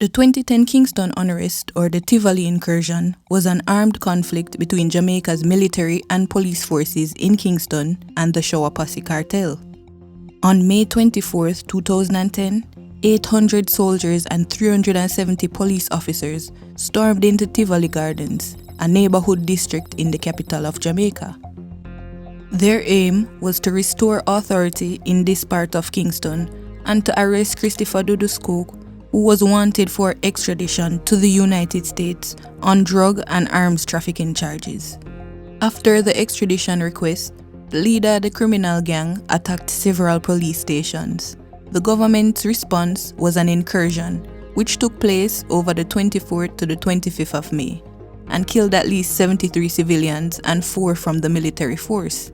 The 2010 Kingston Unrest, or the Tivoli Incursion, was an armed conflict between Jamaica's military and police forces in Kingston and the Shower Posse cartel. On May 24, 2010, 800 soldiers and 370 police officers stormed into Tivoli Gardens, a neighborhood district in the capital of Jamaica. Their aim was to restore authority in this part of Kingston and to arrest Christopher Dudus Coke, who was wanted for extradition to the United States on drug and arms trafficking charges. After the extradition request, the leader of the criminal gang attacked several police stations. The government's response was an incursion, which took place over the 24th to the 25th of May, and killed at least 73 civilians and 4 from the military force.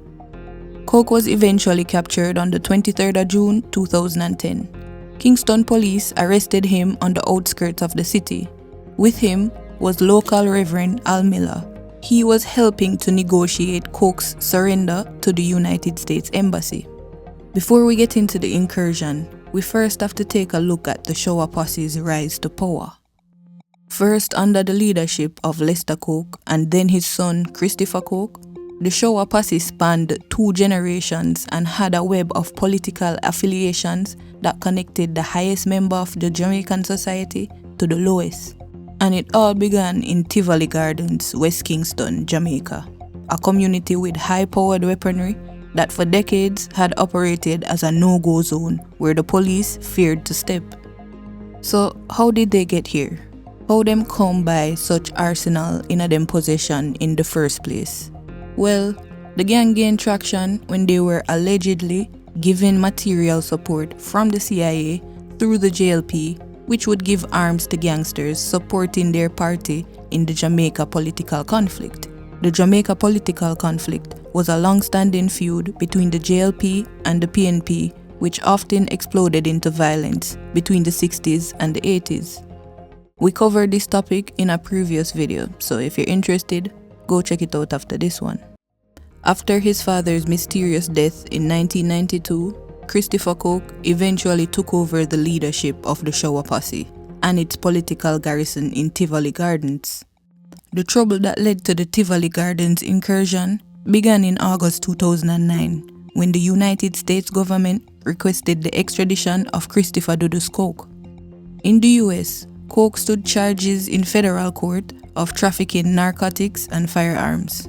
Coke was eventually captured on the 23rd of June 2010. Kingston police arrested him on the outskirts of the city. With him was local Reverend Al Miller. He was helping to negotiate Coke's surrender to the United States Embassy. Before we get into the incursion, we first have to take a look at the Shower Posse's rise to power. First under the leadership of Lester Coke and then his son Christopher Coke, the Shower Posse spanned 2 generations and had a web of political affiliations that connected the highest member of the Jamaican society to the lowest. And it all began in Tivoli Gardens, West Kingston, Jamaica, a community with high-powered weaponry that for decades had operated as a no-go zone where the police feared to step. So how did they get here? How them come by such arsenal in them possession in the first place? Well, the gang gained traction when they were allegedly given material support from the CIA through the JLP, which would give arms to gangsters supporting their party in the Jamaica political conflict. The Jamaica political conflict was a long-standing feud between the JLP and the PNP, which often exploded into violence between the 60s and the 80s. We covered this topic in a previous video, so if you're interested, go check it out after this one. After his father's mysterious death in 1992, Christopher Coke eventually took over the leadership of the Shower Posse and its political garrison in Tivoli Gardens. The trouble that led to the Tivoli Gardens incursion began in August 2009 when the United States government requested the extradition of Christopher Dudus Coke. In the US, Coke stood charges in federal court of trafficking narcotics and firearms.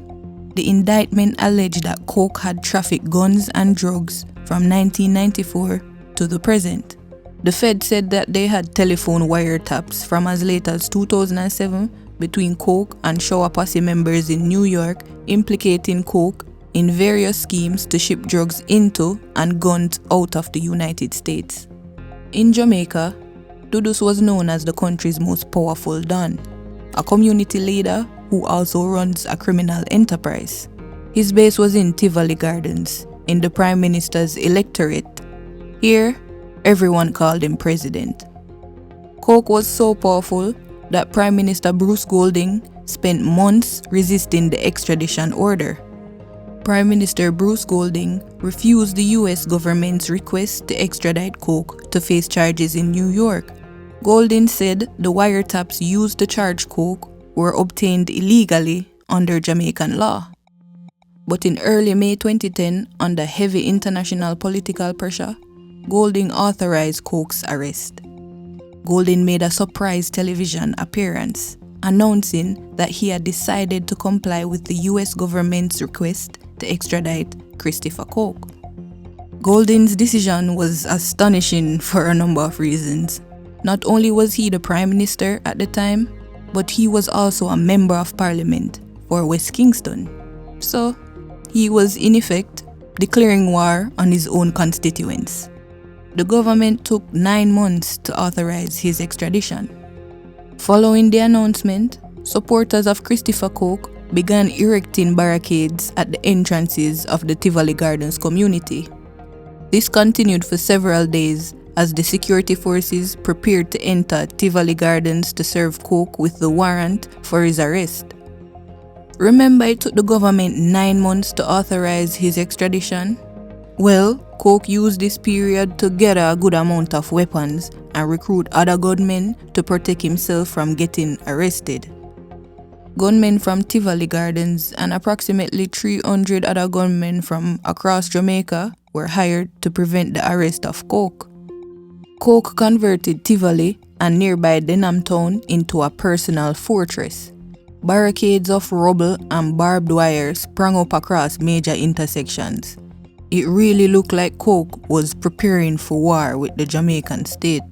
The indictment alleged that Coke had trafficked guns and drugs from 1994 to the present. The Fed said that they had telephone wiretaps from as late as 2007 between Coke and Shower Posse members in New York, implicating Coke in various schemes to ship drugs into and guns out of the United States. In Jamaica, Dudus was known as the country's most powerful don, a community leader who also runs a criminal enterprise. His base was in Tivoli Gardens, in the Prime Minister's electorate. Here, everyone called him President. Coke was so powerful that Prime Minister Bruce Golding spent months resisting the extradition order. Prime Minister Bruce Golding refused the US government's request to extradite Coke to face charges in New York. Golding said the wiretaps used to charge Coke were obtained illegally under Jamaican law. But in early May 2010, under heavy international political pressure, Golding authorized Coke's arrest. Golding made a surprise television appearance, announcing that he had decided to comply with the US government's request to extradite Christopher Coke. Golding's decision was astonishing for a number of reasons. Not only was he the Prime Minister at the time, but he was also a Member of Parliament for West Kingston. So, he was in effect declaring war on his own constituents. The government took 9 months to authorize his extradition. Following the announcement, supporters of Christopher Coke began erecting barricades at the entrances of the Tivoli Gardens community. This continued for several days as the security forces prepared to enter Tivoli Gardens to serve Coke with the warrant for his arrest. Remember, it took the government 9 months to authorize his extradition? Well, Coke used this period to gather a good amount of weapons and recruit other gunmen to protect himself from getting arrested. Gunmen from Tivoli Gardens and approximately 300 other gunmen from across Jamaica were hired to prevent the arrest of Coke. Coke converted Tivoli and nearby Denham town into a personal fortress. Barricades of rubble and barbed wire sprang up across major intersections. It really looked like Coke was preparing for war with the Jamaican state.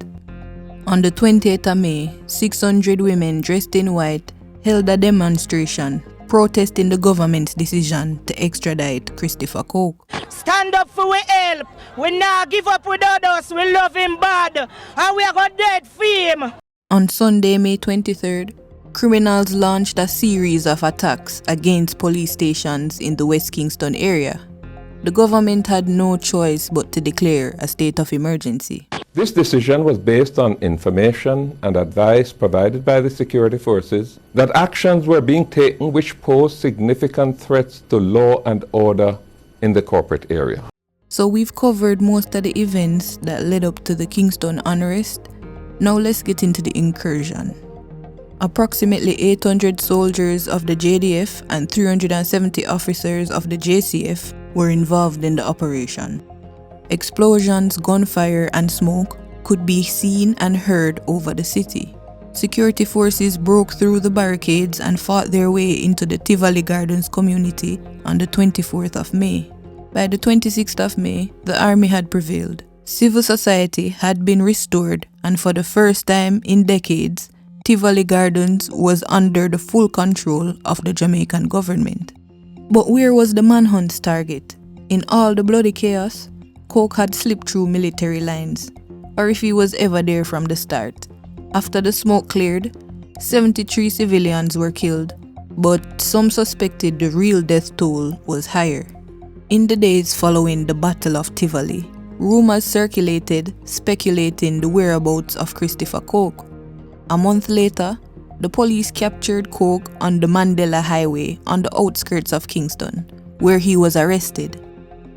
On the 28th of May, 600 women dressed in white held a demonstration protesting the government's decision to extradite Christopher Coke. Stand up for we help. We not give up without us. We love him bad. And we are going dead for him. On Sunday, May 23rd, criminals launched a series of attacks against police stations in the West Kingston area. The government had no choice but to declare a state of emergency. This decision was based on information and advice provided by the security forces that actions were being taken which posed significant threats to law and order in the corporate area. So we've covered most of the events that led up to the Kingston Unrest. Now let's get into the incursion. Approximately 800 soldiers of the JDF and 370 officers of the JCF were involved in the operation. Explosions, gunfire, and smoke could be seen and heard over the city. Security forces broke through the barricades and fought their way into the Tivoli Gardens community on the 24th of May. By the 26th of May, the army had prevailed. Civil society had been restored, and for the first time in decades, Tivoli Gardens was under the full control of the Jamaican government. But where was the manhunt's target? In all the bloody chaos, Coke had slipped through military lines, or if he was ever there from the start. After the smoke cleared, 73 civilians were killed, but some suspected the real death toll was higher. In the days following the Battle of Tivoli, rumors circulated speculating the whereabouts of Christopher Coke. A month later, the police captured Coke on the Mandela Highway on the outskirts of Kingston, where he was arrested.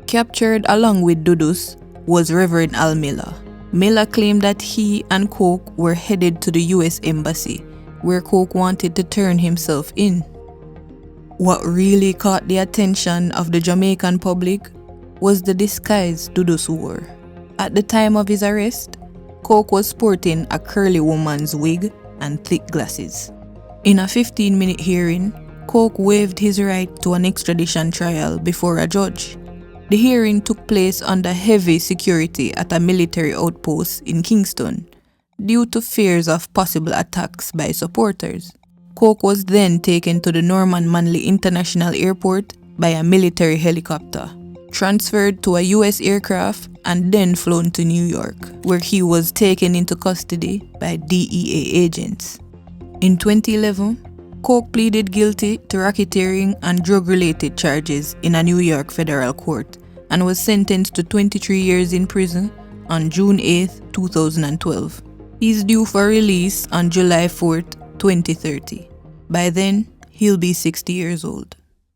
Captured along with Dudus was Reverend Al Miller. Miller claimed that he and Coke were headed to the US Embassy, where Coke wanted to turn himself in. What really caught the attention of the Jamaican public was the disguise Dudus wore. At the time of his arrest, Coke was sporting a curly woman's wig and thick glasses. In a 15-minute hearing, Coke waived his right to an extradition trial before a judge. The hearing took place under heavy security at a military outpost in Kingston, due to fears of possible attacks by supporters. Coke was then taken to the Norman Manley International Airport by a military helicopter, transferred to a US aircraft, and then flown to New York, where he was taken into custody by DEA agents. In 2011, Coke pleaded guilty to racketeering and drug-related charges in a New York federal court and was sentenced to 23 years in prison on June 8, 2012. He's due for release on July 4, 2030. By then, he'll be 60 years old.